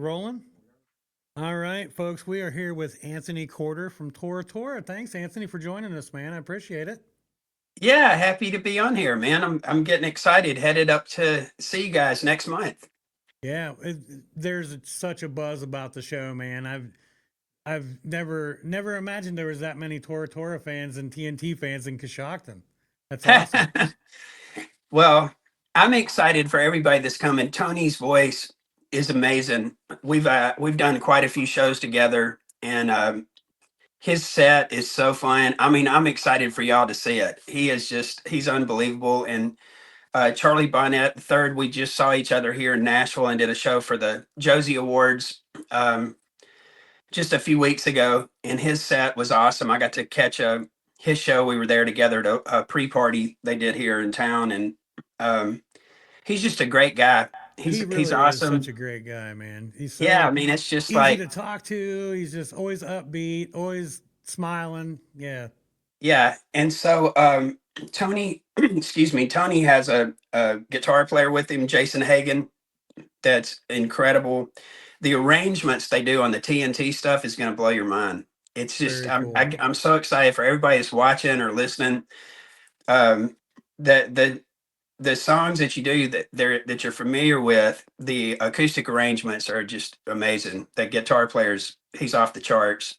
rolling? All right, folks, we are here with Anthony Corder from Tora Tora. Thanks, Anthony, for joining us, man. I appreciate it. Yeah, happy to be on here, man. I'm getting excited. Headed up to see you guys next month. Yeah, there's such a buzz about the show, man. I've never imagined there was that many Tora Tora fans and TNT fans in Coshocton. That's awesome. Well, I'm excited for everybody that's coming. Tony's voice is amazing. We've done quite a few shows together, and his set is so fun. I mean, I'm excited for y'all to see it. He's unbelievable. And Charlie Bonnet the third, we just saw each other here in Nashville and did a show for the Josie Awards. Just a few weeks ago, and his set was awesome. I got to catch his show. We were there together at a pre-party they did here in town, and um, he's just a great guy. He He's really is such awesome. a great guy, man. He's Yeah, I so mean, it's just easy like to talk to. He's just always upbeat, always smiling. Yeah, yeah. And so Tony, excuse me, Tony has a guitar player with him, Jason Hagen. That's incredible. The arrangements they do on the TNT stuff is going to blow your mind. It's just very cool. I'm so excited for everybody that's watching or listening. um the songs that you do that you're familiar with, the acoustic arrangements are just amazing. The guitar players, he's off the charts.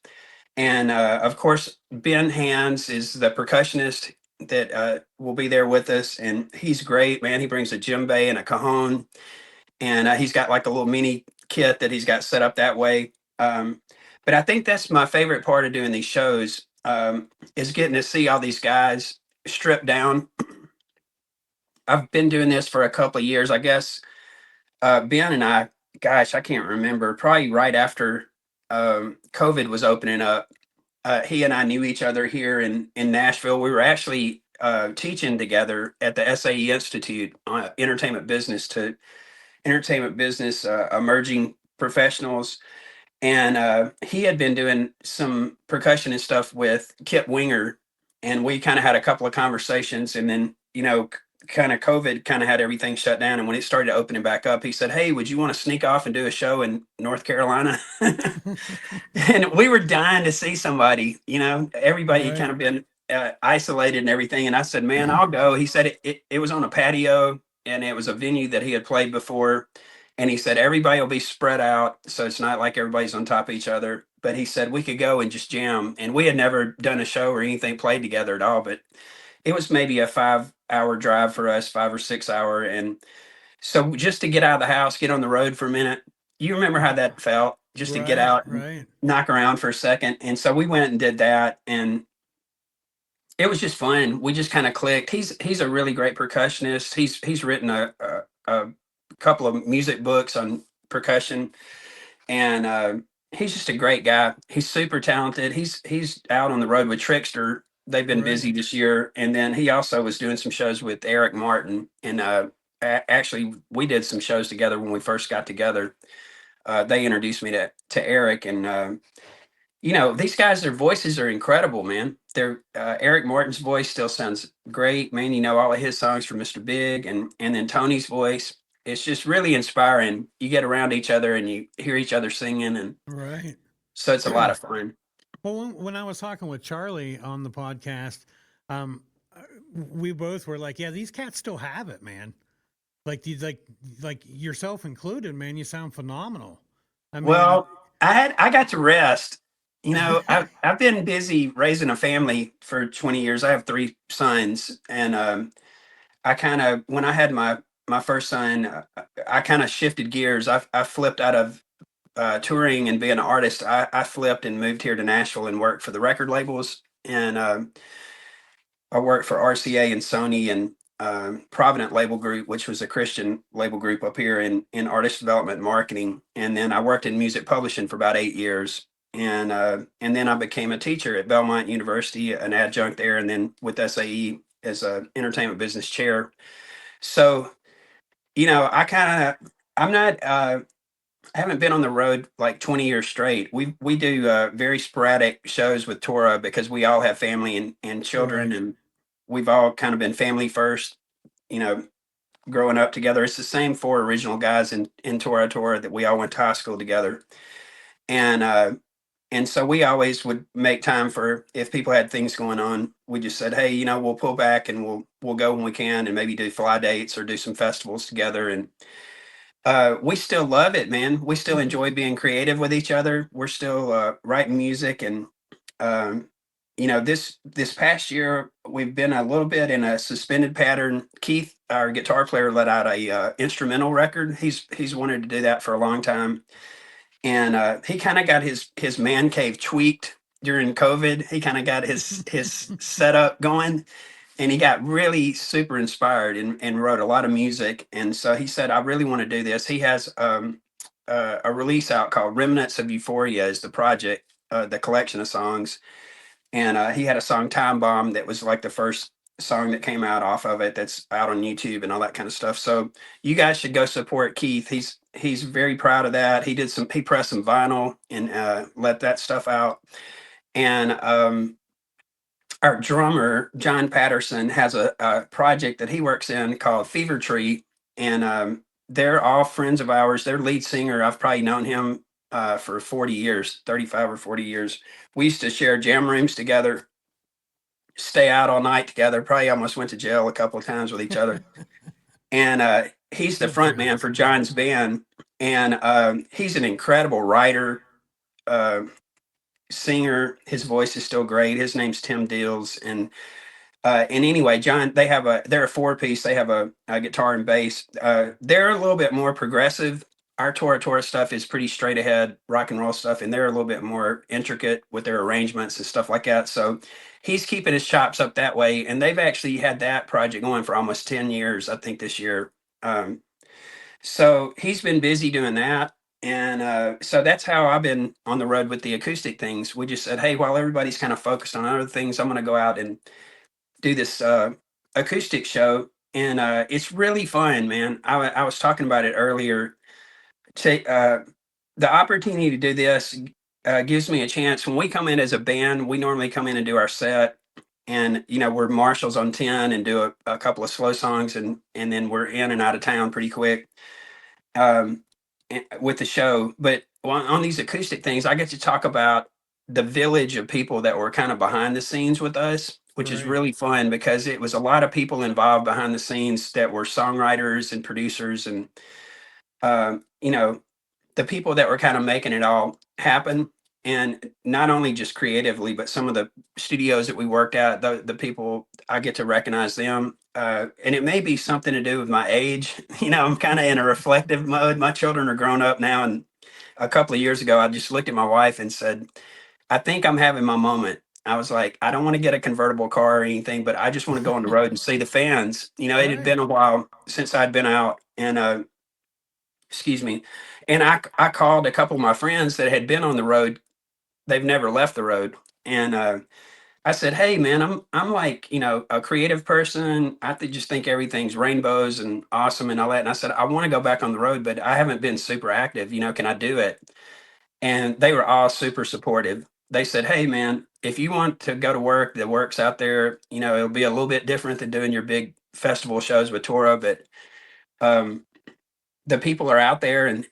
And of course, Ben Hands is the percussionist that will be there with us, and he's great, man. He brings a djembe and a cajon, and he's got like a little mini kit that he's got set up that way. But I think that's my favorite part of doing these shows, is getting to see all these guys stripped down. I've been doing this for a couple of years, I guess. Ben and I, gosh, I can't remember, probably right after COVID was opening up. He and I knew each other here in Nashville. We were actually teaching together at the SAE Institute, entertainment business, emerging professionals. And he had been doing some percussion and stuff with Kip Winger, and we kind of had a couple of conversations, and then kind of COVID kind of had everything shut down. And when it started opening back up, he said, "Hey, would you want to sneak off and do a show in North Carolina?" And we were dying to see somebody. Everybody kind Right. of been isolated and everything. And I said, "Man, I'll go." He said it was on a patio, and it was a venue that he had played before. And he said, everybody will be spread out, so it's not like everybody's on top of each other. But he said we could go and just jam. And we had never done a show or anything played together at all. But it was maybe a 5 hour drive for us, 5 or 6 hour. And so just to get out of the house, get on the road for a minute, you remember how that felt, just to get Right, out and right. knock around for a second. And so we went and did that. And it was just fun. We just kind of clicked. He's a really great percussionist. He's written a couple of music books on percussion, and he's just a great guy. He's super talented. He's out on the road with Trickster. They've been Right. busy this year, and then he also was doing some shows with Eric Martin. And actually, we did some shows together when we first got together. They introduced me to Eric, and these guys, their voices are incredible, man. Their Eric Martin's voice still sounds great, man. All of his songs from Mr. Big, and then Tony's voice. It's just really inspiring. You get around each other and you hear each other singing, and Right. so it's a lot of fun. Well, when I was talking with Charlie on the podcast, um, uh, we both were like, "Yeah, these cats still have it, man. Like these, like yourself included, man. You sound phenomenal. I mean, Well, I got to rest. I've been busy raising a family for 20 years. I have three sons, and I kind of when I had my first son, I kind of shifted gears. I flipped out of touring and being an artist. I flipped and moved here to Nashville and worked for the record labels. And I worked for RCA and Sony and Provident Label Group, which was a Christian label group up here in artist development and marketing. And then I worked in music publishing for about 8 years. And then I became a teacher at Belmont University, an adjunct there, and then with SAE as a entertainment business chair. So, I kind of I'm not I haven't been on the road like 20 years straight. We do very sporadic shows with Tora because we all have family and children, right. and we've all kind of been family first, you know, growing up together. It's the same four original guys in Tora Tora that we all went to high school together. And and so we always would make time for, if people had things going on, we just said, hey, you know, we'll pull back and we'll go when we can, and maybe do fly dates or do some festivals together. And we still love it, man. We still enjoy being creative with each other. We're still writing music. And um, you know, this past year we've been a little bit in a suspended pattern. Keith, our guitar player, let out a instrumental record. He's wanted to do that for a long time, and he kind of got his man cave tweaked during COVID. He kind of got his setup going, and he got really super inspired and wrote a lot of music. And so he said, I really want to do this. He has a release out called Remnants of Euphoria is the project, the collection of songs. And he had a song Time Bomb that was like the first song that came out off of it, that's out on YouTube and all that kind of stuff. So you guys should go support Keith. He's very proud of that. He pressed some vinyl and let that stuff out. And our drummer John Patterson has a project that he works in called Fever Tree, and they're all friends of ours. Their lead singer, I've probably known him for 40 years, 35 or 40 years. We used to share jam rooms together, stay out all night together. Probably almost went to jail a couple of times with each other. And he's the Good front man times. for John's band, and he's an incredible writer. Uh, Singer. His voice is still great. His name's Tim Deals. And anyway, John, they're a four piece. They have a guitar and bass. They're a little bit more progressive. Our Tora Tora stuff is pretty straight ahead rock and roll stuff, and they're a little bit more intricate with their arrangements and stuff like that. So he's keeping his chops up that way, and they've actually had that project going for almost 10 years, I think, this year. Um, so he's been busy doing that. And so that's how I've been on the road with the acoustic things. We just said, hey, while everybody's kind of focused on other things, I'm going to go out and do this acoustic show. And it's really fun, man. I was talking about it earlier. The opportunity to do this gives me a chance. When we come in as a band, we normally come in and do our set. And, you know, we're marshals on 10 and do a couple of slow songs, and then we're in and out of town pretty quick um, with the show. But on these acoustic things, I get to talk about the village of people that were kind of behind the scenes with us, which is Right. really fun because it was a lot of people involved behind the scenes that were songwriters and producers, and you know, the people that were kind of making it all happen. And not only just creatively, but some of the studios that we worked at, the people, I get to recognize them. And it may be something to do with my age. You know, I'm kind of in a reflective mode. My children are grown up now. And a couple of years ago, I just looked at my wife and said, I think I'm having my moment. I was like, I don't want to get a convertible car or anything, but I just want to go on the road and see the fans. You know, it had Right. been a while since I'd been out. And excuse me. And I called a couple of my friends that had been on the road. They've never left the road. And I said, hey man, I'm like, you know, a creative person. Just think everything's rainbows and awesome and all that. And I said, I want to go back on the road, but I haven't been super active. You know, can I do it? And they were all super supportive. They said, hey man, if you want to go to work, the work's out there. You know, it'll be a little bit different than doing your big festival shows with Tora, but um, the people are out there. And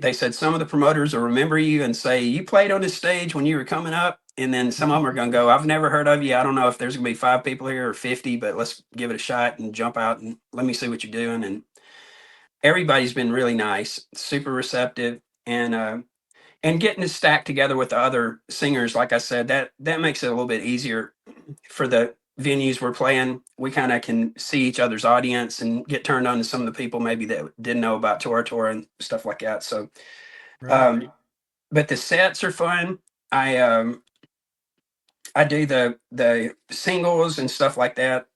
they said some of the promoters will remember you and say you played on this stage when you were coming up, and then some of them are going to go, I've never heard of you. I don't know if there's going to be 5 people here or 50, but let's give it a shot and jump out and let me see what you're doing. And everybody's been really nice, super receptive. And getting to stack together with the other singers, like I said, that makes it a little bit easier for the venues we're playing. We kind of can see each other's audience and get turned on to some of the people maybe that didn't know about Tora Tora and stuff like that. So, Right. um, but the sets are fun. I I do the singles and stuff like that.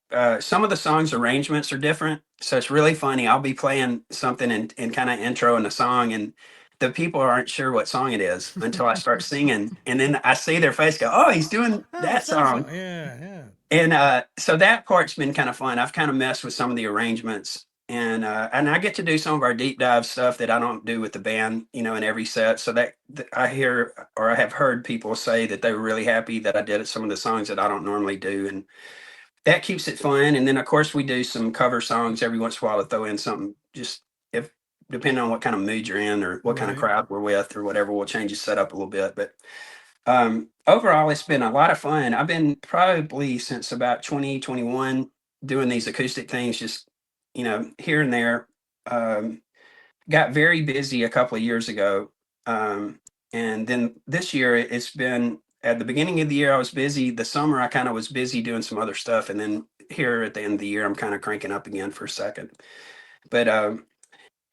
Some of the songs arrangements are different, so it's really funny. I'll be playing something and kind of intro in a song, and the people aren't sure what song it is until I start singing, and then I see their face go, "Oh, he's doing Oh, that that's that song." song. Yeah. Yeah. And so that part's been kind of fun. I've kind of messed with some of the arrangements, and I get to do some of our deep dive stuff that I don't do with the band, you know, in every set. So I hear, or I have heard people say that they were really happy that I did some of the songs that I don't normally do, that keeps it fun. And then of course we do some cover songs every once in a while to throw in something, just if depending on what kind of mood you're in or what kind of Right. crowd we're with or whatever, we'll change the setup a little bit. But overall, it's been a lot of fun. I've been probably since about 2021 doing these acoustic things, just here and there. Um, got very busy a couple of years ago, and then this year it's been. At the beginning of the year, I was busy. The summer, I kind of was busy doing some other stuff, and then here at the end of the year, I'm kind of cranking up again for a second. But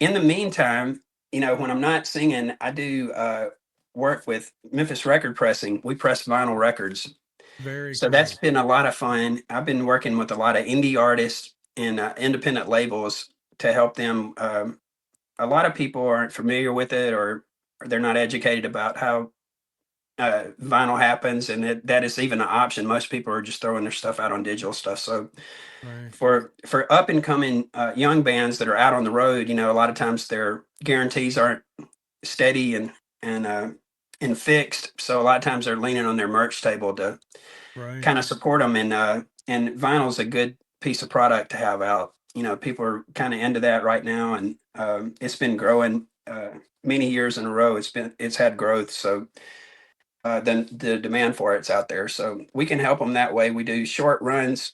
in the meantime, when I'm not singing, I do work with Memphis Record Pressing. We press vinyl records. Very So that's cool. been a lot of fun. I've been working with a lot of indie artists and independent labels to help them. A lot of people aren't familiar with it, or they're not educated about how vinyl happens, and that is even an option. Most people are just throwing their stuff out on digital stuff. So Right. for up and coming young bands that are out on the road, a lot of times their guarantees aren't steady and uh, and fixed. So a lot of times they're leaning on their merch table to Right. kind of support them. And vinyl's a good piece of product to have out. People are kind of into that right now, and it's been growing many years in a row. It's had growth. So then the demand for it's out there. So we can help them that way. We do short runs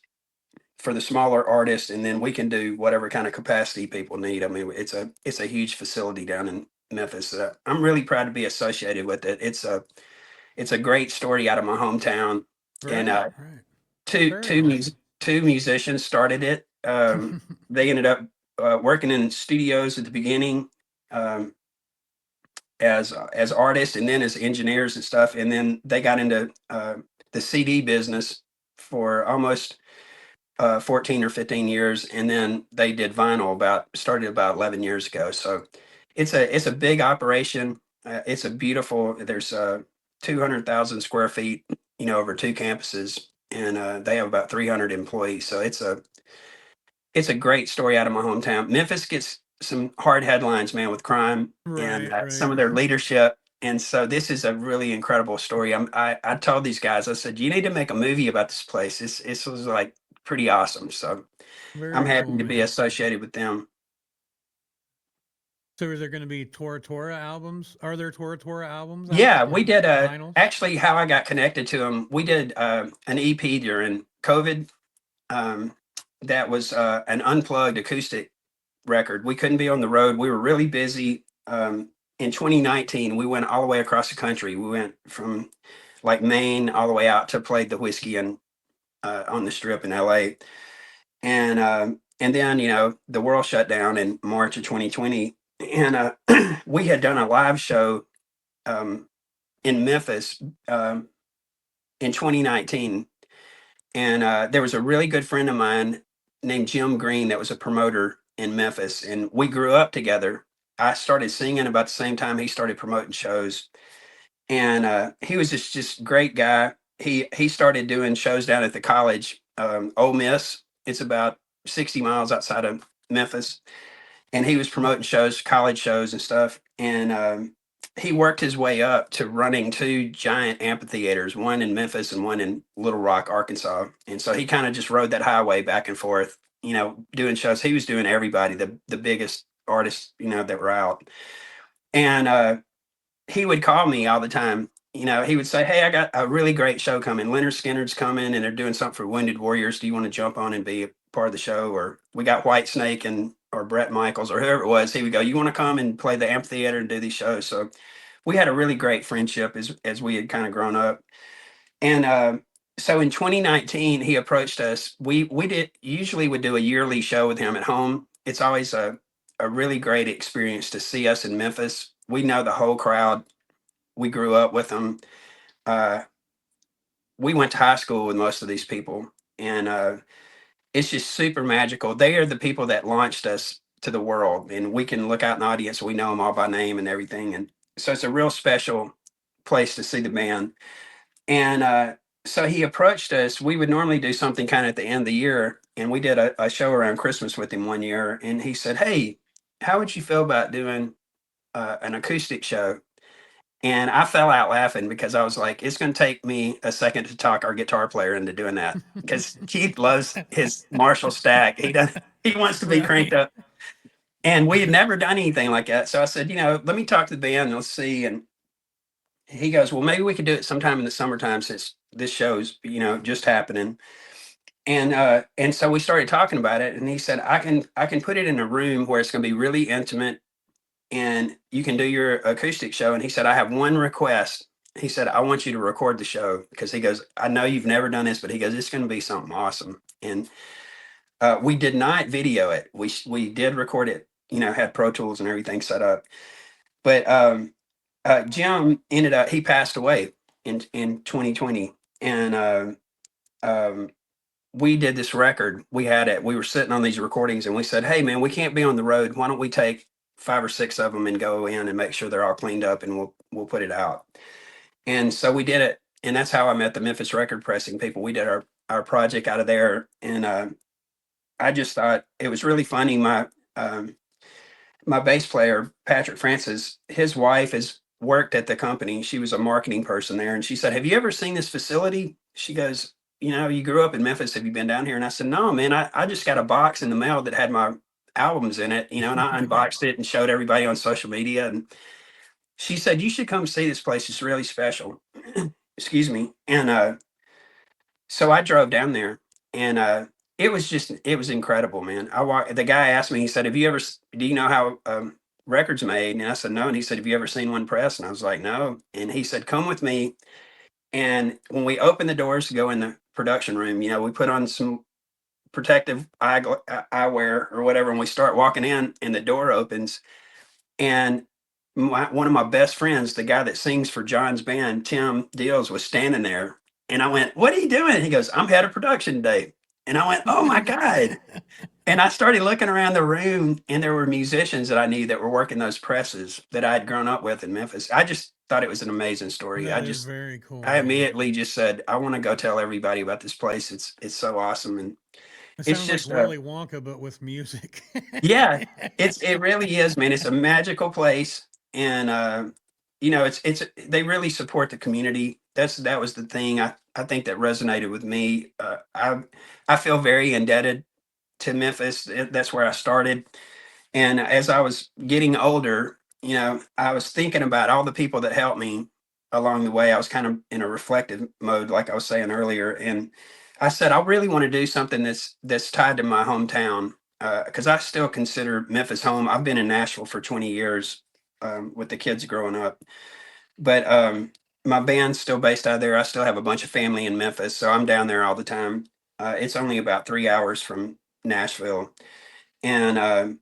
for the smaller artists, and then we can do whatever kind of capacity people need. I mean, it's a huge facility down in Memphis. I'm really proud to be associated with it. It's a great story out of my hometown, and Right. Right. two Very two mus- awesome. two musicians started it. They ended up working in studios at the beginning. Um, as artists and then as engineers and stuff, and then they got into the CD business for almost 14 or 15 years, and then they did vinyl started about 11 years ago. So it's a big operation. It's a beautiful. There's 200,000 square feet, over two campuses, and they have about 300 employees. So it's a great story out of my hometown. Memphis gets some hard headlines, man, with crime and Right. some Right. of their leadership. And so this is a really incredible story. I told these guys, I said, you need to make a movie about this place. This was like pretty awesome. So I'm Very happy cool, to be man. associated with them. So is there going to be Tora Tora albums? Are there Tora Tora albums out Yeah, we or did vinyls? actually how I got connected to them. We did an EP during COVID. Um, that was an unplugged acoustic record. We couldn't be on the road. We were really busy. In 2019, we went all the way across the country. We went from like Maine all the way out to play the Whiskey and on the Strip in LA. And then the world shut down in March of 2020, and we had done a live show um, in Memphis in 2019, and there was a really good friend of mine named Jim Green that was a promoter in Memphis, and we grew up together. I started singing about the same time he started promoting shows, and he was just great guy. He started doing shows down at the college, Ole Miss. It's about 60 miles outside of Memphis, and he was promoting shows, college shows and stuff. And he worked his way up to running two giant amphitheaters, one in Memphis and one in Little Rock, Arkansas. And so he kind of just rode that highway back and forth, doing shows. He was doing everybody, the biggest artists, that were out. And he would call me all the time. He would say, "Hey, I got a really great show coming. Leonard Skinner's coming, and they're doing something for Wounded Warriors. Do you want to jump on and be a part of the show?" Or we got White Snake and or Brett Michaels or whoever it was. He would go, "You want to come and play the amphitheater and do these shows?" So we had a really great friendship as we had kind of grown up. And so in 2019, he approached us. We did usually would do a yearly show with him at home. It's always a really great experience to see us in Memphis. We know the whole crowd. We grew up with them. Uh, we went to high school with most of these people, and it's just super magical. They are the people that launched us to the world, and we can look out in the audience. We know them all by name and everything, and so it's a real special place to see the band. And so he approached us. We would normally do something kind of at the end of the year, and we did a show around Christmas with him one year. And he said, "Hey, how would you feel about doing an acoustic show?" And I fell out laughing because I was like, it's going to take me a second to talk our guitar player into doing that because Keith loves his Marshall stack. He wants to be cranked Right. up. And we had never done anything like that. So I said, let me talk to the band and let's see. And he goes, well, maybe we could do it sometime in the summertime since this show's, just happening. And so we started talking about it. And he said, I can put it in a room where it's going to be really intimate and you can do your acoustic show. And he said, I have one request. He said, I want you to record the show because he goes, I know you've never done this, but he goes, it's going to be something awesome. And we did not video it. We did record it, had Pro Tools and everything set up. But Jim ended up, he passed away in 2020. And um, we did this record. We were sitting on these recordings and we said, hey, man, we can't be on the road. Why don't we take 5 or 6 of them and go in and make sure they're all cleaned up and we'll put it out. And so we did it. And that's how I met the Memphis record pressing people. We did our project out of there. And I just thought it was really funny. Um, my bass player, Patrick Francis, his wife has worked at the company. She was a marketing person there. And she said, have you ever seen this facility? She goes, you grew up in Memphis. Have you been down here? And I said, no, man, I just got a box in the mail that had my albums in it, and I unboxed it and showed everybody on social media. And she said, you should come see this place. It's really special. Excuse me. And so I drove down there and it was incredible, man. The guy asked me, he said, do you know how records made? And I said, no. And he said, have you ever seen one press? And I was like, no. And he said, come with me. And when we open the doors to go in the production room, we put on some protective eyewear or whatever. And we start walking in and the door opens and one of my best friends, the guy that sings for John's band, Tim Deals, was standing there. And I went, what are you doing? He goes, I'm head of production today. And I went, oh my God. And I started looking around the room and there were musicians that I knew that were working those presses that I had grown up with in Memphis. I just thought it was an amazing story. That is very cool, I man. immediately just said, I want to go tell everybody about this place. It's so awesome. And It it's sounds like just Willy Wonka, but with music. yeah, it really is, man. It's a magical place, and it's they really support the community. That was the thing I think that resonated with me. I feel very indebted to Memphis. That's where I started, and as I was getting older, I was thinking about all the people that helped me along the way. I was kind of in a reflective mode, like I was saying earlier, and I said I really want to do something that's tied to my hometown because I still consider Memphis home. I've been in Nashville for 20 years with the kids growing up, but my band's still based out of there. I still have a bunch of family in Memphis, so I'm down there all the time. It's only about 3 hours from Nashville, and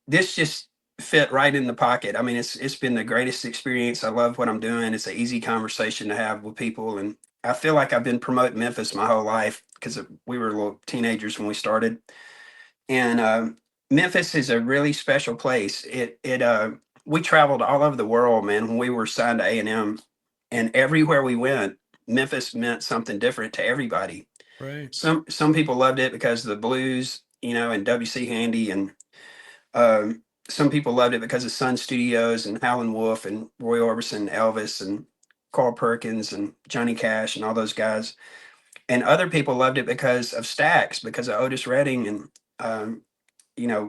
this just fit right in the pocket. I mean, it's been the greatest experience. I love what I'm doing. It's an easy conversation to have with people, and I feel like I've been promoting Memphis my whole life because we were little teenagers when we started. And Memphis is a really special place. It we traveled all over the world, man. When we were signed to A&M, and everywhere we went, Memphis meant something different to everybody. Right. Some people loved it because of the blues, and W.C. Handy and some people loved it because of Sun Studios and Howlin' Wolf and Roy Orbison, Elvis and Carl Perkins and Johnny Cash and all those guys. And other people loved it because of Stax, because of Otis Redding and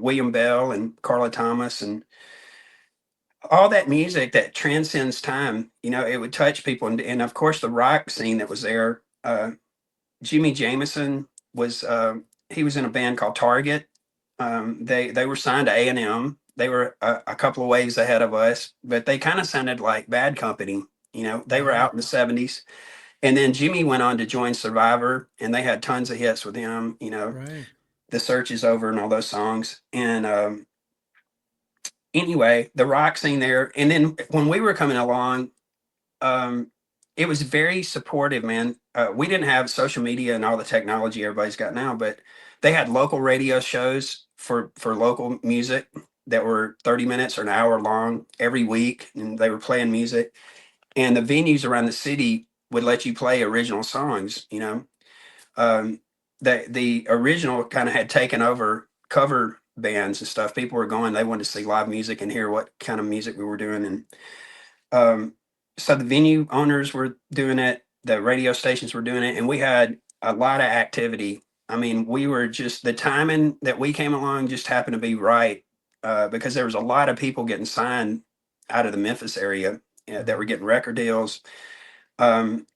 William Bell and Carla Thomas and all that music that transcends time. It would touch people, and of course the rock scene that was there. Jimmy Jameson was he was in a band called Target. They were signed to A&M. They were a couple of ways ahead of us, but they kind of sounded like Bad Company. They were Right. out in the 70s. And then Jimmy went on to join Survivor, and they had tons of hits with him. Right. The Search Is Over and all those songs. And anyway, the rock scene there. And then when we were coming along, um, it was very supportive, man. We didn't have social media and all the technology everybody's got now, but they had local radio shows for local music that were 30 minutes or an hour long every week, and they were playing music. And the venues around the city would let you play original songs. Um, the original kind of had taken over cover bands and stuff. People were going; they wanted to see live music and hear what kind of music we were doing, and um, so the venue owners were doing it, the radio stations were doing it, and we had a lot of activity. I mean, we were just the timing that we came along just happened to be right, because there was a lot of people getting signed out of the Memphis area, that were Mhm. getting record deals. Um,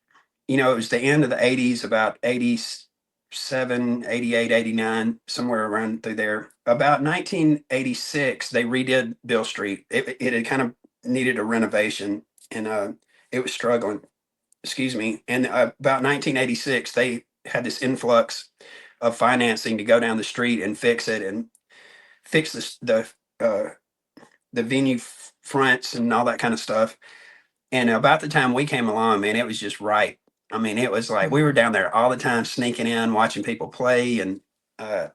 it was the end of the 80s, about 87, 88, 89, somewhere around through there. About 1986, they redid Bill Street. It had kind of needed a renovation, and it was struggling. Excuse me. And about 1986, they had this influx of financing to go down the street and fix it and fix uh, the venue fronts and all that kind of stuff. And about the time we came along, man, it was just right. I mean, it was like we were down there all the time, sneaking in, watching people play, and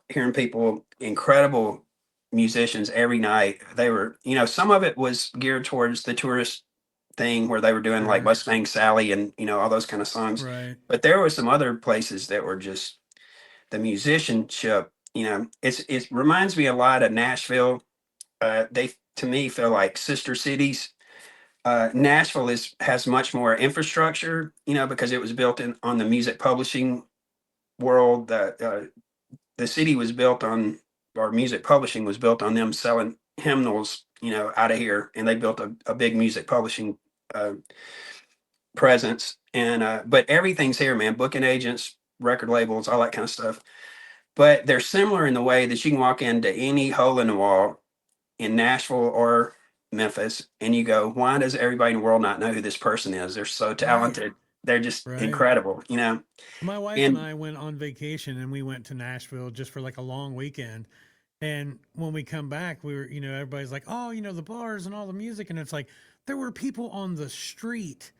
hearing people, incredible musicians every night. They were, some of it was geared towards the tourist thing where they were doing like Right. Mustang Sally and all those kind of songs. Right. But there were some other places that were just the musicianship. It reminds me a lot of Nashville. They to me feel like sister cities. Nashville has much more infrastructure, because it was built in on the music publishing world. The city was built on, or music publishing was built on them selling hymnals, out of here, and they built a big music publishing uh, presence. And but everything's here, man. Booking agents, record labels, all that kind of stuff. But they're similar in the way that you can walk into any hole in the wall in Nashville or Memphis, and you go, why does everybody in the world not know who this person is? They're so Right. talented. They're just Right. incredible. My wife and And I went on vacation and we went to Nashville just for like a long weekend. And when we come back, we were, everybody's like, oh, the bars and all the music. And it's like, there were people on the street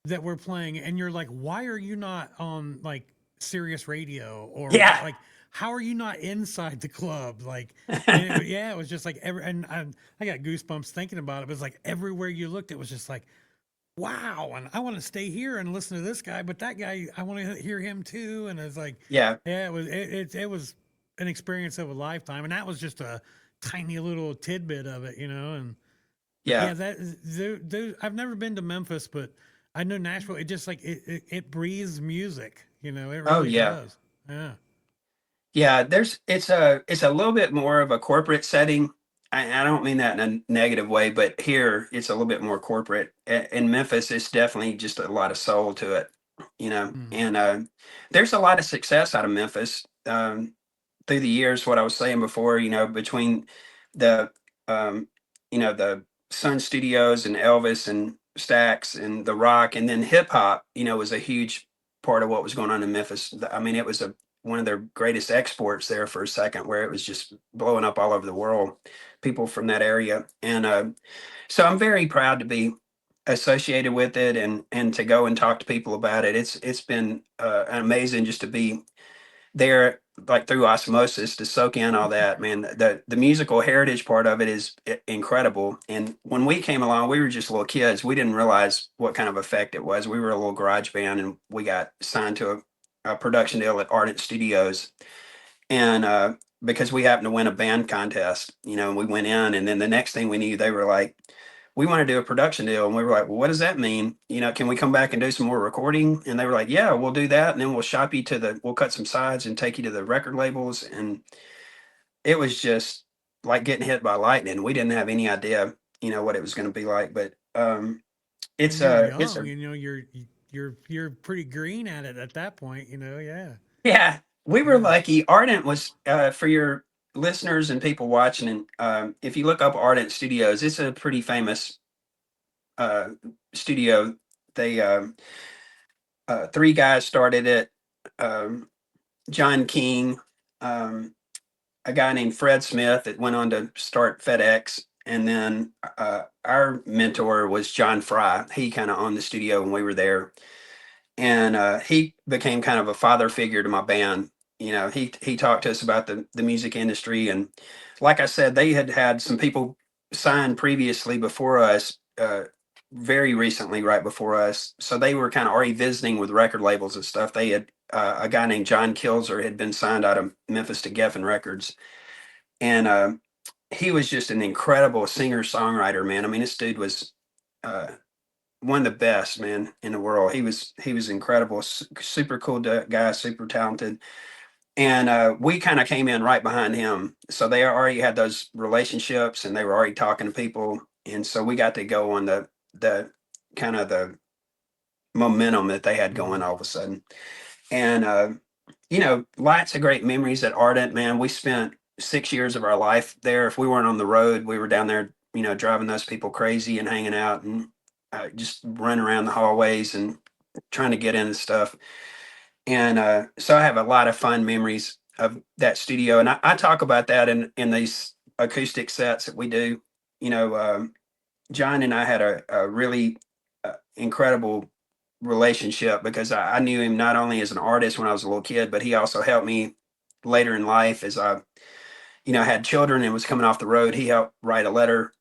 that were playing. And you're like, why are you not on like Sirius radio or yeah, like, how are you not inside the club? Like, and yeah, it was just like I got goosebumps thinking about it. It was like everywhere you looked, it was just like, wow, and I want to stay here and listen to this guy, but that guy, I want to hear him too. And it's like, yeah, yeah, it was an experience of a lifetime, and that was just a tiny little tidbit of it, and but yeah. yeah, I've never been to Memphis, but I know Nashville. It just like it breathes music, it Oh really yeah. does. Yeah. Yeah, it's a little bit more of a corporate setting. I don't mean that in a negative way, but here it's a little bit more corporate. In Memphis, it's definitely just a lot of soul to it. Mm-hmm. And there's a lot of success out of Memphis through the years. What I was saying before, between the um, the Sun Studios and Elvis and Stax and the rock, and then hip hop, was a huge part of what was going on in Memphis. I mean, it was one of their greatest exports there for a second, where it was just blowing up all over the world, people from that area. And so I'm very proud to be associated with it, and to go and talk to people about it. It's been amazing just to be there, like through osmosis, to soak in all that, man. The musical heritage part of it is incredible. And when we came along, we were just little kids. We didn't realize what kind of effect it was. We were a little garage band, and we got signed to a production deal at Ardent Studios. And because we happened to win a band contest, and we went in, and then the next thing we knew, they were like, we want to do a production deal. And we were like, well, what does that mean? Can we come back and do some more recording? And they were like, yeah, we'll do that. And then we'll cut some sides and take you to the record labels. And it was just like getting hit by lightning. We didn't have any idea, what it was going to be like. But And you're it's young, a, you're pretty green at it at that point, yeah. yeah, we were Yeah. lucky. Ardent was, for your listeners and people watching, and if you look up Ardent Studios, it's a pretty famous uh, studio. They three guys started it. Um, John King, um, a guy named Fred Smith that went on to start FedEx, and then our mentor was John Fry. He kind of owned the studio when we were there, and he became kind of a father figure to my band. He talked to us about the music industry, and like I said, they had some people signed previously before us, very recently, right before us. So they were kind of already visiting with record labels and stuff. They had a guy named John Kilzer had been signed out of Memphis to Geffen Records, and he was just an incredible singer songwriter, man. I mean, this dude was. Uh, one of the best, man, in the world. He was incredible, super cool guy, super talented. And we kind of came in right behind him, so they already had those relationships, and they were already talking to people, and so we got to go on the kind of the momentum that they had going all of a sudden. And lots of great memories at Ardent, man. We spent 6 years of our life there. If we weren't on the road, we were down there, driving those people crazy and hanging out and just running around the hallways and trying to get into stuff. And so I have a lot of fun memories of that studio, and I talk about that in these acoustic sets that we do. You know, John and I had a really incredible relationship because I knew him not only as an artist when I was a little kid, but he also helped me later in life as I, had children and was coming off the road. He helped write a letter,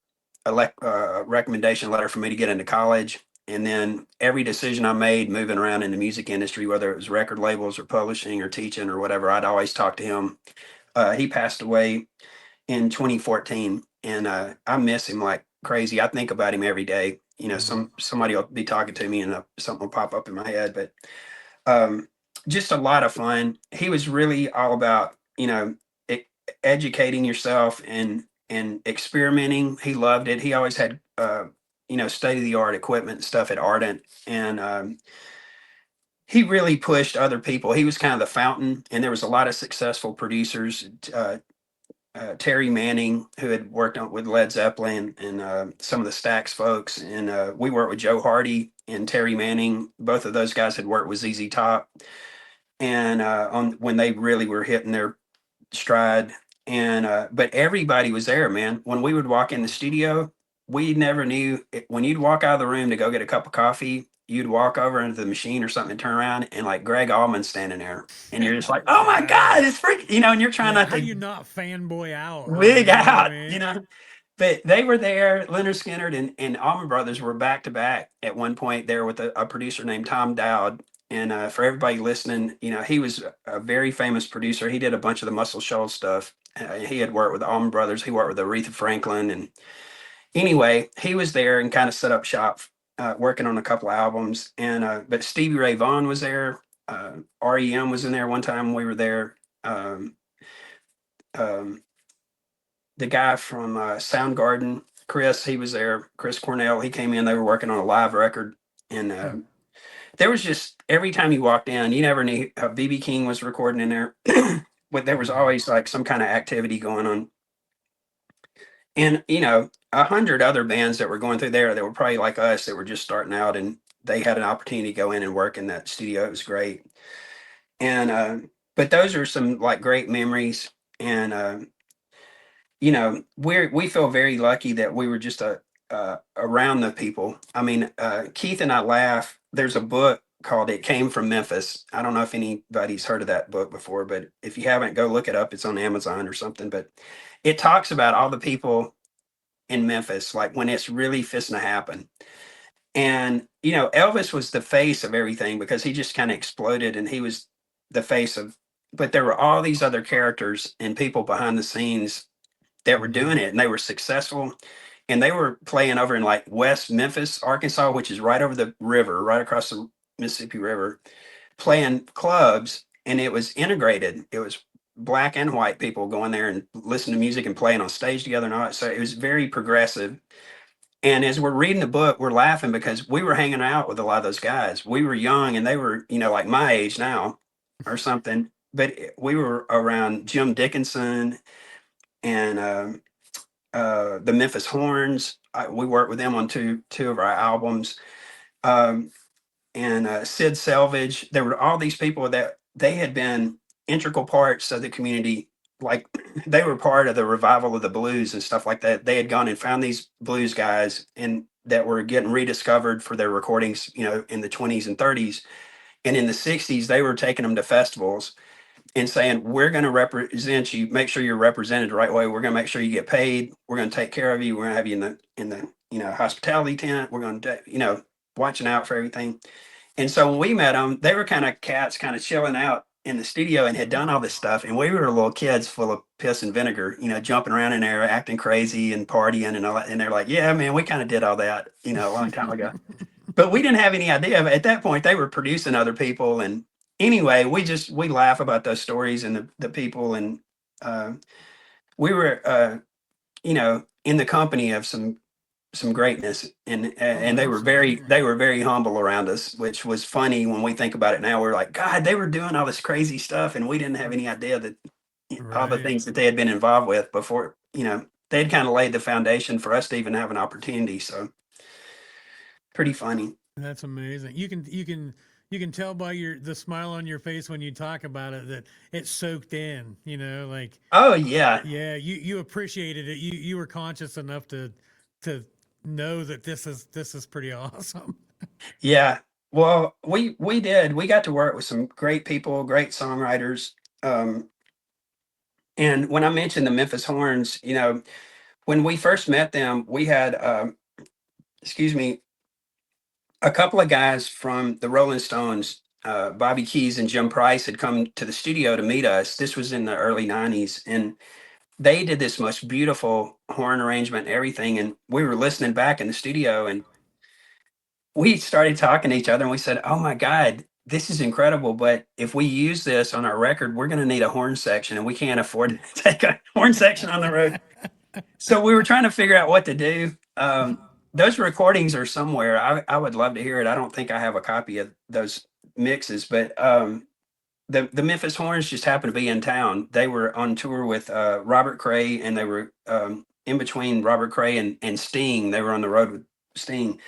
a recommendation letter for me to get into college. And then every decision I made moving around in the music industry, whether it was record labels or publishing or teaching or whatever, I'd always talk to him. He passed away in 2014, and I miss him like crazy. I think about him every day. Somebody will be talking to me, and something will pop up in my head. But um, just a lot of fun. He was really all about e- educating yourself and experimenting. He loved it. He always had state of the art equipment and stuff at Ardent, and he really pushed other people. He was kind of the fountain, and there was a lot of successful producers. Terry Manning, who had worked on with Led Zeppelin and some of the Stax folks, and we worked with Joe Hardy and Terry Manning. Both of those guys had worked with ZZ Top, and on when they really were hitting their stride. And but everybody was there, man. When we would walk in the studio, we never knew when you'd walk out of the room to go get a cup of coffee. You'd walk over into the machine or something and turn around and like Greg Allman's standing there. And you're just like, oh my God, it's freaking, and you're trying Yeah, not how do to you not fanboy out, wig man? You know what I out, mean? But they were there. Leonard Skinner and Allman Brothers were back to back at one point there with a producer named Tom Dowd. And for everybody listening, he was a very famous producer. He did a bunch of the Muscle Shoals stuff. He had worked with Allman Brothers. He worked with Aretha Franklin. And anyway, he was there and kind of set up shop, working on a couple of albums. And but Stevie Ray Vaughan was there. REM was in there one time when we were there. Um, um, the guy from Soundgarden, Chris, he was there. Chris Cornell, he came in. They were working on a live record, and there was just every time you walked in, you never knew BB King was recording in there, but there was always like some kind of activity going on, and 100 other bands that were going through there that were probably like us that were just starting out, and they had an opportunity to go in and work in that studio. It was great, and but those are some like great memories, and we feel very lucky that we were just around the people. I mean, Keith and I laugh. There's a book called "It Came from Memphis." I don't know if anybody's heard of that book before, but if you haven't, go look it up. It's on Amazon or something. But it talks about all the people in Memphis, like when it's really fisting to happen. And Elvis was the face of everything because he just kind of exploded, and he was the face of. But there were all these other characters and people behind the scenes that were doing it, and they were successful, and they were playing over in like West Memphis, Arkansas, which is right over the river, right across the Mississippi River, playing clubs, and it was integrated. It was black and white people going there and listening to music and playing on stage together and all that. So it was very progressive. And as we're reading the book, we're laughing because we were hanging out with a lot of those guys. We were young, and they were, like my age now or something. But we were around Jim Dickinson and the Memphis Horns. We worked with them on two of our albums, um, and Sid Selvage. There were all these people that they had been integral parts of the community. Like they were part of the revival of the blues and stuff like that. They had gone and found these blues guys and that were getting rediscovered for their recordings, in the 20s and 30s. And in the 60s, they were taking them to festivals and saying, we're going to represent you, make sure you're represented the right way. We're going to make sure you get paid. We're going to take care of you. We're going to have you in the hospitality tent. We're going to, watching out for everything. And so when we met them, they were kind of cats, kind of chilling out in the studio and had done all this stuff. And we were little kids full of piss and vinegar, jumping around in there, acting crazy and partying and all that. And they're like, yeah, man, we kind of did all that, a long time ago. but we didn't have any idea. At that point, they were producing other people, and anyway, we laugh about those stories and the people, and uh, we were in the company of some greatness, Oh, and absolutely. they were very humble around us, which was funny when we think about it now. We're like, God, they were doing all this crazy stuff, and we didn't have any idea that all the Right. things that they had been involved with before. They had kind of laid the foundation for us to even have an opportunity. So pretty funny. That's amazing. You can tell by the smile on your face when you talk about it that it's soaked in, like Oh yeah, yeah, you appreciated it. You were conscious enough to know that this is pretty awesome. yeah. Well, we did. We got to work with some great people, great songwriters. Um, and when I mentioned the Memphis Horns, when we first met them, we had, excuse me, a couple of guys from the Rolling Stones, Bobby Keys and Jim Price, had come to the studio to meet us. This was in the early '90s, and they did this most beautiful horn arrangement, and everything. And we were listening back in the studio, and we started talking to each other, and we said, "Oh my God, this is incredible! But if we use this on our record, we're going to need a horn section, and we can't afford to take a horn section on the road." So we were trying to figure out what to do. Those recordings are somewhere. I would love to hear it. I don't think I have a copy of those mixes, but the Memphis Horns just happened to be in town. They were on tour with Robert Cray, and they were in between Robert Cray and Sting. They were on the road with Sting,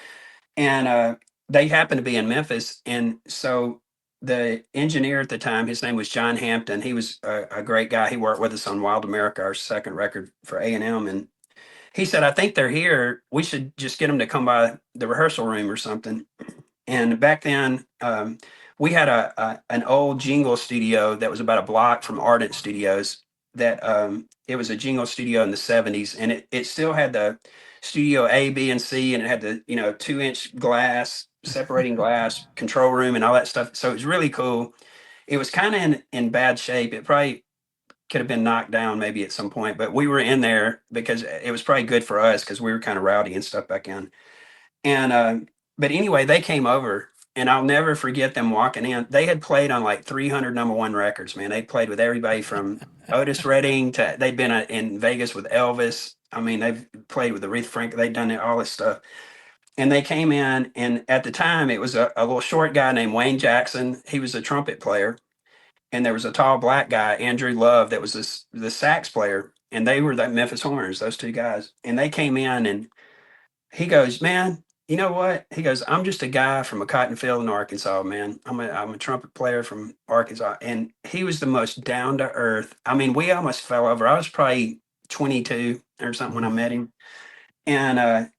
and they happened to be in Memphis. And so the engineer at the time, his name was John Hampton. He was a great guy. He worked with us on Wild America, our second record for A&M, and he said, "I think they're here. We should just get them to come by the rehearsal room or something." And back then, we had an old jingle studio that was about a block from Ardent Studios. That it was a jingle studio in the '70s, and it still had the studio A, B, and C, and it had the 2-inch glass separating glass control room and all that stuff. So it was really cool. It was kind of in bad shape. It probably could have been knocked down maybe at some point, but we were in there because it was probably good for us because we were kind of rowdy and stuff back then. And but anyway, they came over, and I'll never forget them walking in. They had played on like 300 number one records, man. They played with everybody from Otis Redding to they'd been in Vegas with Elvis. I mean, they've played with Aretha Franklin. They'd done all this stuff. And they came in, and at the time, it was a little short guy named Wayne Jackson. He was a trumpet player, and there was a tall black guy, Andrew Love, that was the sax player, and they were the Memphis Horns, those two guys. And they came in, and he goes, "Man, you know what?" He goes, "I'm just a guy from a cotton field in Arkansas, man. I'm a trumpet player from Arkansas." And he was the most down to earth. I mean, we almost fell over. I was probably 22 or something when I Oof. met him, and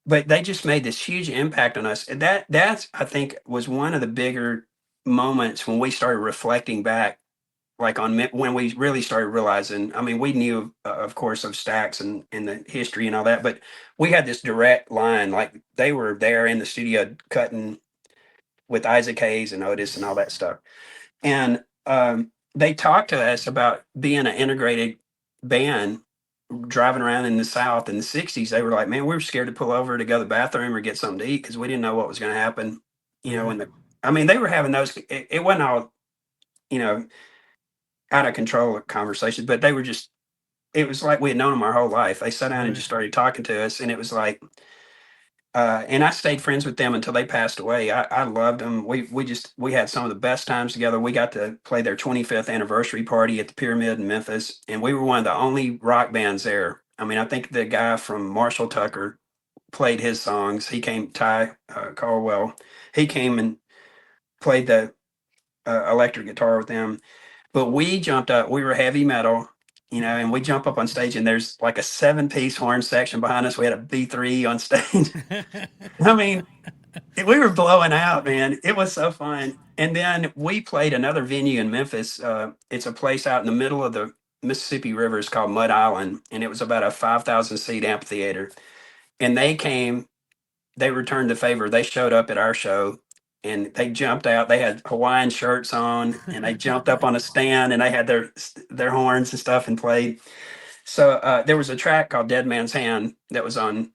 but they just made this huge impact on us. And that's I think was one of the bigger moments when we started reflecting back, like when we really started realizing. I mean, we knew, of course, of Stax and the history and all that, but we had this direct line. Like they were there in the studio cutting with Isaac Hayes and Otis and all that stuff, and they talked to us about being an integrated band driving around in the South in the '60s. They were like, "Man, we were scared to pull over to go to the bathroom or get something to eat because we didn't know what was going to happen." Right. And I mean, they were having those. It wasn't all you know out of control conversations, but they were just. It was like we had known them our whole life. They sat down and Right. just started talking to us, and it was like. And I stayed friends with them until they passed away. I loved them. We had some of the best times together. We got to play their 25th anniversary party at the Pyramid in Memphis, and we were one of the only rock bands there. I mean, I think the guy from Marshall Tucker played his songs. He came, Ty Caldwell. He came and played the electric guitar with them. But we jumped up. We were heavy metal, and we jump up on stage, and there's like a 7-piece horn section behind us. We had a B3 on stage. I mean, we were blowing out, man. It was so fun. And then we played another venue in Memphis. It's a place out in the middle of the Mississippi River. It's called Mud Island, and it was about a 5,000 seat amphitheater. And they came, they returned the favor. They showed up at our show, and they jumped out. They had Hawaiian shirts on, and they jumped up on a stand, and they had their horns and stuff and played. So there was a track called Dead Man's Hand that was on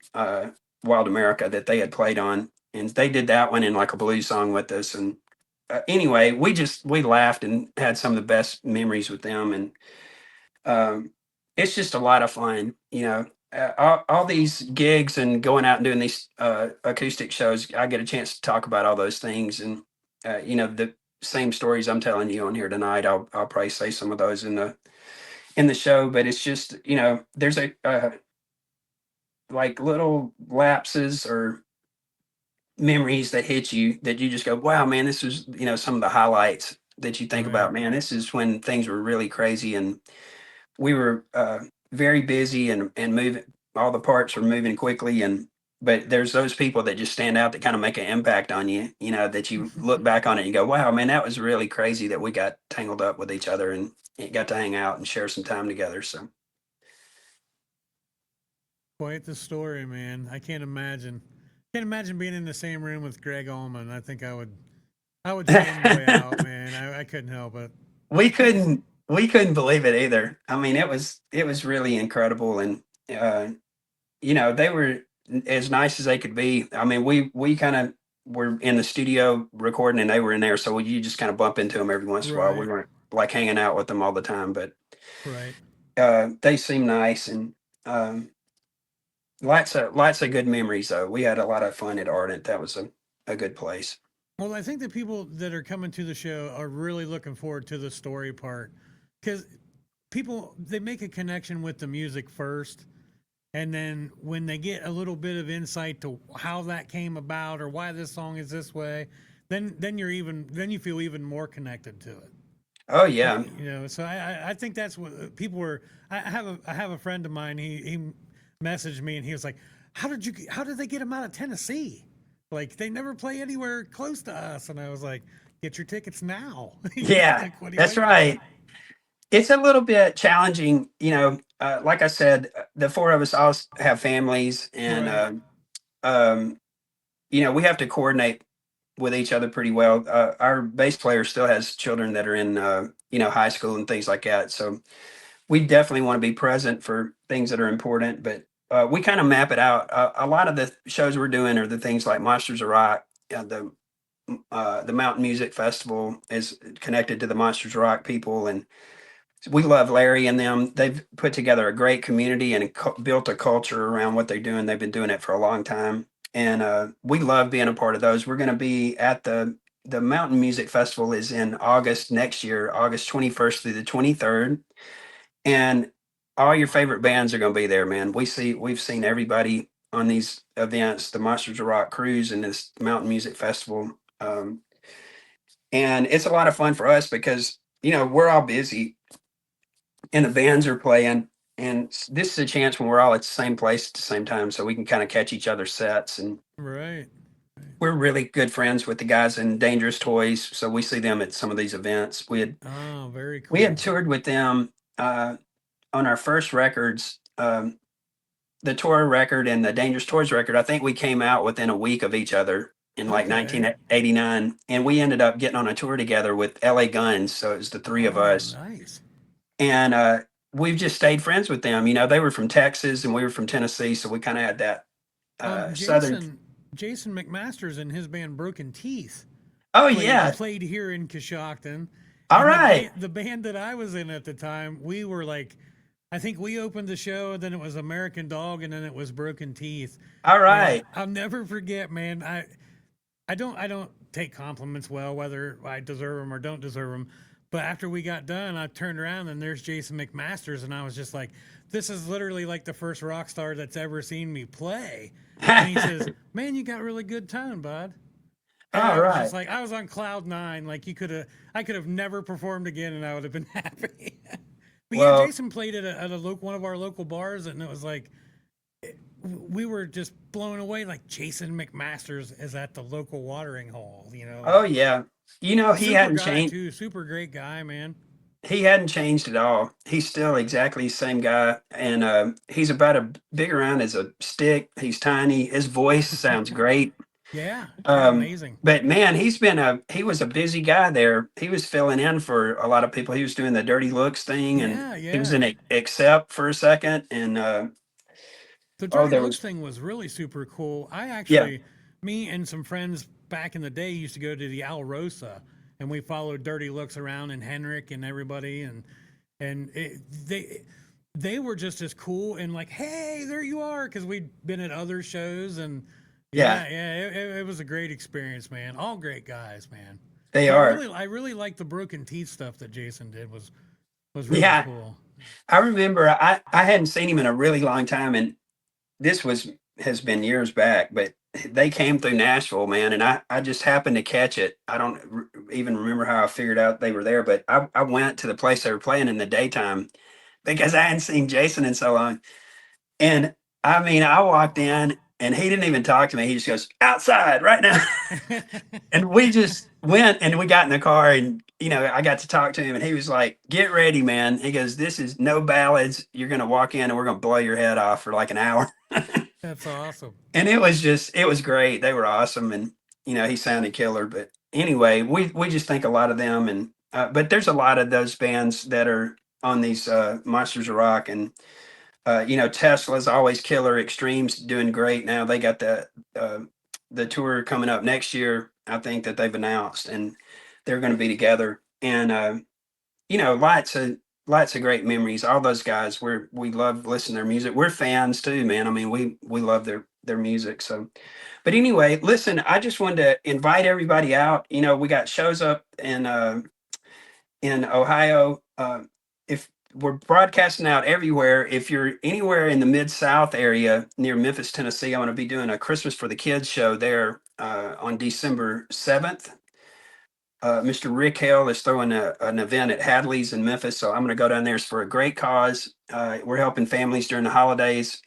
Wild America that they had played on. and they did that one in like a blues song with us. And anyway, we laughed and had some of the best memories with them, and um, it's just a lot of fun, you know. All these gigs and going out and doing these acoustic shows, I get a chance to talk about all those things, and you know, the same stories I'm telling you on here tonight. I'll probably say some of those in the show, but it's just, you know, there's a like little lapses or memories that hit you that you just go, wow, man, this was, you know, some of the highlights that you think Right. about, man, this is when things were really crazy and we were very busy and moving, all the parts were moving quickly. And, but there's those people that just stand out that kind of make an impact on you, you know, that you look back on it and you go, wow, man, that was really crazy that we got tangled up with each other and got to hang out and share some time together. So, Quite the story, man. I can't imagine. Can't imagine being in the same room with Greg Allman. I think I would sing my way out, man. I couldn't help it. we couldn't believe it either. I mean, it was really incredible, and uh, you know, they were as nice as they could be. I mean, we kind of were in the studio recording, and they were in there, so you just kind of bump into them every once in a while. We Right. weren't like hanging out with them all the time, but Right. they seemed nice, and um, lots of good memories. Though we had a lot of fun at Ardent. That was a good place. Well, I think the people that are coming to the show are really looking forward to the story part because people they make a connection with the music first, and then when they get a little bit of insight to how that came about or why this song is this way, then then you feel even more connected to it. Oh yeah, You know, so I think that's what people were. I have a friend of mine. He messaged me and he was like, how did they get him out of Tennessee? Like they never play anywhere close to us." And I was like, "Get your tickets now." You know, yeah, like what are you that's waiting on? right. It's a little bit challenging, you know. Like I said, the four of us all have families, and Right. um, you know, we have to coordinate with each other pretty well. Our bass player still has children that are in, you know, high school and things like that. So we definitely want to be present for things that are important. But we kind of map it out. A lot of the shows we're doing are the things like Monsters of Rock. The Mountain Music Festival is connected to the Monsters of Rock people, and we love Larry and them. They've put together a great community and built a culture around what they're doing. They've been doing it for a long time, and we love being a part of those. We're going to be at the Mountain Music Festival is in August next year, August 21st through the 23rd, and all your favorite bands are going to be there, man. We've seen everybody on these events, the Monsters of Rock cruise and this Mountain Music Festival. And it's a lot of fun for us because, you know, we're all busy and the bands are playing. And this is a chance when we're all at the same place at the same time, so we can kind of catch each other's sets. And Right. we're really good friends with the guys in Dangerous Toys, so we see them at some of these events. Oh, very We had cool. toured with them on our first records, the Tora record and the Dangerous Toys record. I think we came out within a week of each other in like Okay. 1989, and we ended up getting on a tour together with LA Guns. So it was the three of Oh, us, nice. and we've just stayed friends with them. You know, they were from Texas and we were from Tennessee, so we kind of had that Um, southern. Jason Jason McMasters and his band Broken Teeth Oh played yeah, played here in Coshocton, all and right, the band that I was in at the time, we were like, I think we opened the show, then it was American Dog, and then it was Broken Teeth, all and right. I'll never forget, man. I don't take compliments well, whether I deserve them or don't deserve them. But after we got done, I turned around and there's Jason McMasters, and I was just like, "This is literally like the first rock star that's ever seen me play." And he says, "Man, you got really good tone, bud." And All I was just right. like, I was on cloud nine. Like I could have never performed again, and I would have been happy. But yeah, Well, Jason played at one of our local bars, and it was like we were just blown away. Like Jason McMasters is at the local watering hole. You know, oh like yeah. You know, super guy too, super great guy, man. he hadn't changed at all. He's still exactly the same guy, and he's about a big around as a stick. He's tiny. His voice sounds great. Yeah, yeah, amazing. But man, he was a busy guy there. He was filling in for a lot of people. He was doing the Dirty Looks thing, and Yeah, he was yeah. in Accept for a second. And The oh, Dirty there Looks was thing was really super cool. I yeah. actually me and some friends back in the day used to go to the Al Rosa, and we followed Dirty Looks around and Henrik and everybody, and they were just as cool and like, hey, there you are, because we'd been at other shows and Yeah, it was a great experience, man. All great guys, man. they But are. I really liked the Broken Teeth stuff that Jason did was really Yeah, cool. I remember I hadn't seen him in a really long time, and this was has been years back, but they came through Nashville, man, and I just happened to catch it. I don't even remember how I figured out they were there, but I went to the place they were playing in the daytime because I hadn't seen Jason in so long. And I mean, I walked in and he didn't even talk to me. He just goes, outside right now. And we just went and we got in the car and, I got to talk to him and he was like, get ready, man. He goes, this is no ballads. You're going to walk in and we're going to blow your head off for like an hour. That's awesome. And it was great. They were awesome. And, he sounded killer. But anyway, we just think a lot of them. And, but there's a lot of those bands that are on these Monsters of Rock. And, Tesla's always killer. Extreme's doing great now. They got the tour coming up next year. I think that they've announced, and they're going to be together. And lots of great memories. All those guys, we love listening to their music. We're fans too, man. I mean, we love their music. So, but anyway, listen, I just wanted to invite everybody out. We got shows up in Ohio. If we're broadcasting out everywhere, if you're anywhere in the Mid-South area near Memphis, Tennessee, I'm going to be doing a Christmas for the Kids show there on December 7th. Mr. Rick Hale is throwing an event at Hadley's in Memphis, so I'm going to go down there. It's for a great cause. We're helping families during the holidays,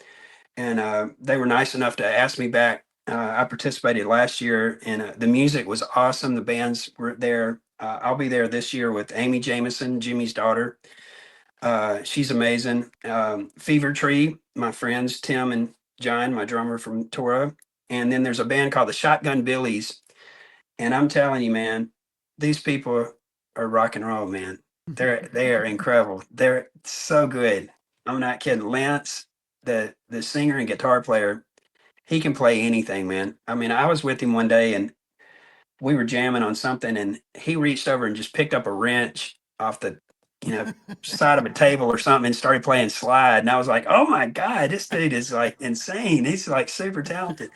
and they were nice enough to ask me back. I participated last year, and the music was awesome. The bands were there. I'll be there this year with Amy Jameson, Jimmy's daughter. She's amazing. Fever Tree, my friends Tim and John, my drummer from Tora, and then there's a band called the Shotgun Billies. And I'm telling you, man, these people are rock and roll, man. They are incredible. They're so good. I'm not kidding. Lance, the singer and guitar player, he can play anything, man. I mean, I was with him one day and we were jamming on something and he reached over and just picked up a wrench off the you know side of a table or something and started playing slide. And I was like, oh my God, this dude is like insane. He's like super talented.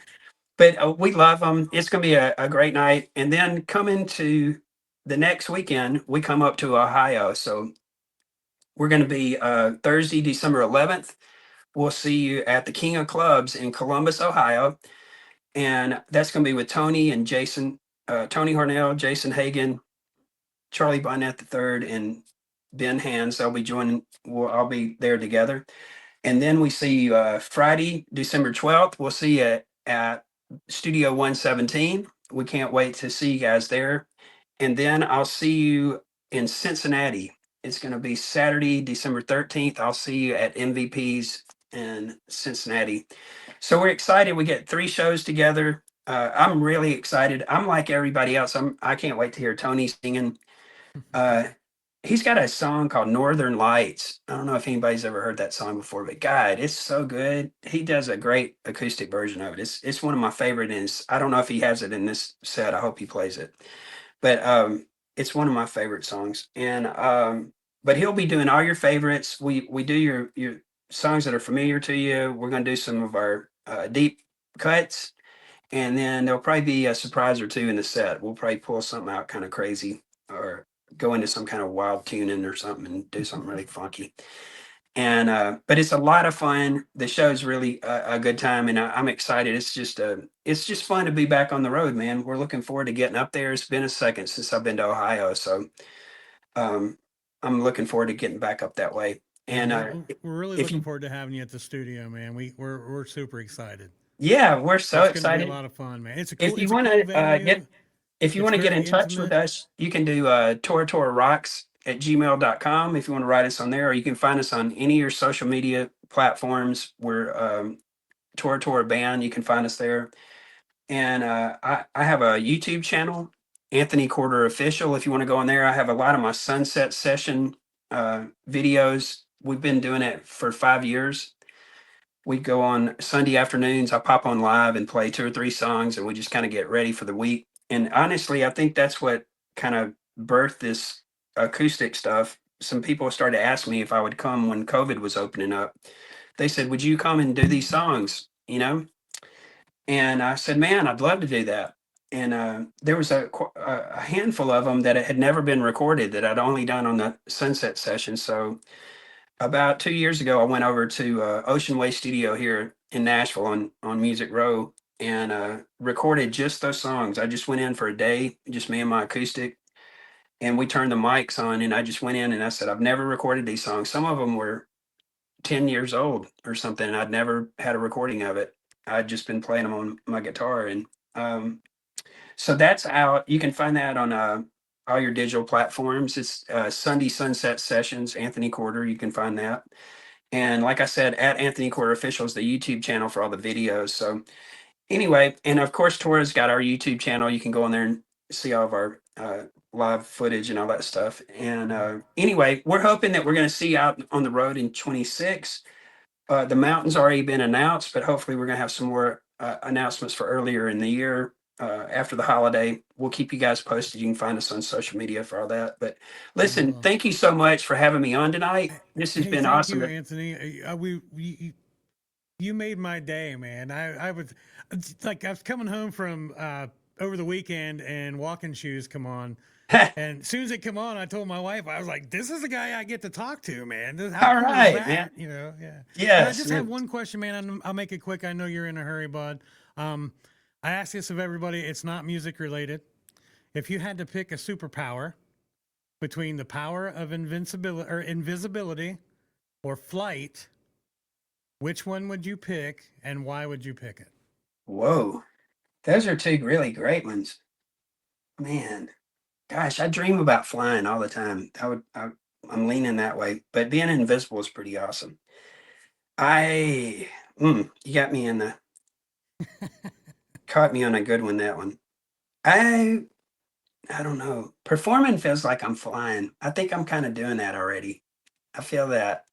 But we love them. It's going to be a great night. And then coming to the next weekend, we come up to Ohio. So we're going to be Thursday, December 11th. We'll see you at the King of Clubs in Columbus, Ohio. And that's going to be with Tony and Jason, Tony Hornell, Jason Hagan, Charlie Bonnet III, and Ben Hands. They'll be joining. We'll all be there together. And then we see you Friday, December 12th. We'll see you at Studio 117. We can't wait to see you guys there. And then I'll see you in Cincinnati. It's going to be Saturday, December 13th. I'll see you at MVP's in Cincinnati. So we're excited. We get 3 shows together. I'm really excited. I'm like everybody else. I can't wait to hear Tony singing. Uh, he's got a song called Northern Lights. I don't know if anybody's ever heard that song before, but God, it's so good. He does a great acoustic version of it. It's one of my favorite, and I don't know if he has it in this set. I hope he plays it. But it's one of my favorite songs. And but he'll be doing all your favorites. We do your songs that are familiar to you. We're going to do some of our deep cuts, and then there'll probably be a surprise or two in the set. We'll probably pull something out kind of crazy or go into some kind of wild tuning or something and do something really funky. And but it's a lot of fun. The show's really a good time, and I'm excited. It's just fun to be back on the road, man. We're looking forward to getting up there. It's been a second since I've been to Ohio, so um, I'm looking forward to getting back up that way. Yeah, And we're really if looking you, forward to having you at the studio, man. We're super excited. yeah, we're so It's going to be a excited. lot of fun, man. If you It's a want cool to venue. if you It's want to get very in touch with intimate. us, you can do Tora Tora Rocks at gmail.com if you want to write us on there, or you can find us on any of your social media platforms. We're Tora Tora Band. You can find us there. And I have a YouTube channel, Anthony Corder Official. If you want to go on there, I have a lot of my sunset session videos. We've been doing it for 5 years. we go on Sunday afternoons. I pop on live and play 2 or 3 songs, and we just kind of get ready for the week. And honestly, I think that's what kind of birthed this acoustic stuff. Some people started to ask me if I would come when COVID was opening up. They said, "Would you come and do these songs?" And I said, "Man, I'd love to do that." And there was a handful of them that had never been recorded that I'd only done on the Sunset session. So about 2 years ago, I went over to Ocean Way Studio here in Nashville on Music Row and recorded just those songs. I just went in for a day, just me and my acoustic, and we turned the mics on. And I just went in and I said, "I've never recorded these songs." Some of them were 10 years old or something, and I'd never had a recording of it. I'd just been playing them on my guitar. And um, so that's out. You can find that on all your digital platforms. It's Sunday Sunset Sessions, Anthony Corder. You can find that. And like I said, at Anthony Corder Official is the YouTube channel for all the videos. So anyway, and of course, Tora's got our YouTube channel. You can go on there and see all of our live footage and all that stuff. And anyway, we're hoping that we're going to see you out on the road in 26. The mountain's already been announced, but hopefully we're going to have some more announcements for earlier in the year after the holiday. We'll keep you guys posted. You can find us on social media for all that. But listen, Well, thank you so much for having me on tonight. This has hey, been thank awesome. you, Anthony. You made my day, man. I was like, I was coming home from over the weekend and walking shoes come on. And as soon as it come on, I told my wife, I was like, "This is the guy I get to talk to, man. How All cool is right, man. that?" Yeah. And I Yes. just have one question, man. And I'll make it quick. I know you're in a hurry, bud. Um, I ask this of everybody. It's not music related. If you had to pick a superpower between the power of invincibility or invisibility or flight, which one would you pick, and why would you pick it? Whoa. Those are two really great ones. Man, gosh, I dream about flying all the time. I'm leaning that way, but being invisible is pretty awesome. I, you got me in the, caught me on a good one, that one. I, I don't know. Performing feels like I'm flying. I think I'm kind of doing that already. I feel that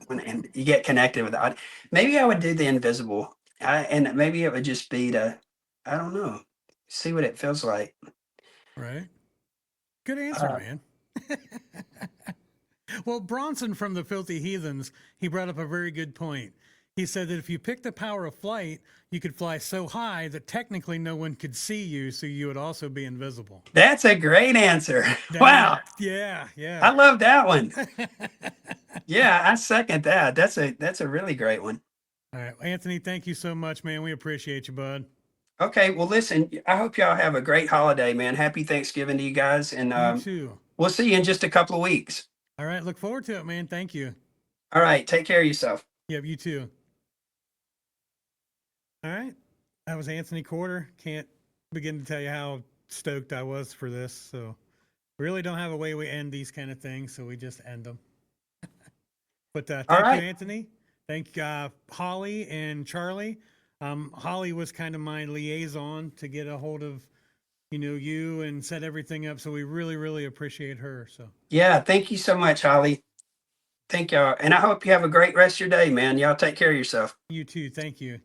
when and you get connected with the audience. Maybe I would do the invisible. And maybe it would just be to, I don't know, see what it feels like. Right. Good answer, Uh, man. Well, Bronson from the Filthy Heathens, he brought up a very good point. He said that if you pick the power of flight, you could fly so high that technically no one could see you, so you would also be invisible. that's a great answer. That, Wow. yeah, yeah. I love that one. Yeah, I second that. That's a really great one. All right, Anthony, thank you so much, man. We appreciate you, bud. Okay, well, listen, I hope y'all have a great holiday, man. Happy Thanksgiving to you guys, and You too. we'll see you in just a couple of weeks. All right, look forward to it, man. Thank you. All right, take care of yourself. Yep, you too. All right, that was Anthony Corder. Can't begin to tell you how stoked I was for this. So, we really don't have a way we end these kind of things, so we just end them. But All thank you, right. Anthony. Thank Holly and Charlie. Holly was kind of my liaison to get a hold of, you and set everything up. So we really, really appreciate her. So Yeah, thank you so much, Holly. Thank y'all, and I hope you have a great rest of your day, man. Y'all take care of yourself. you too. Thank you.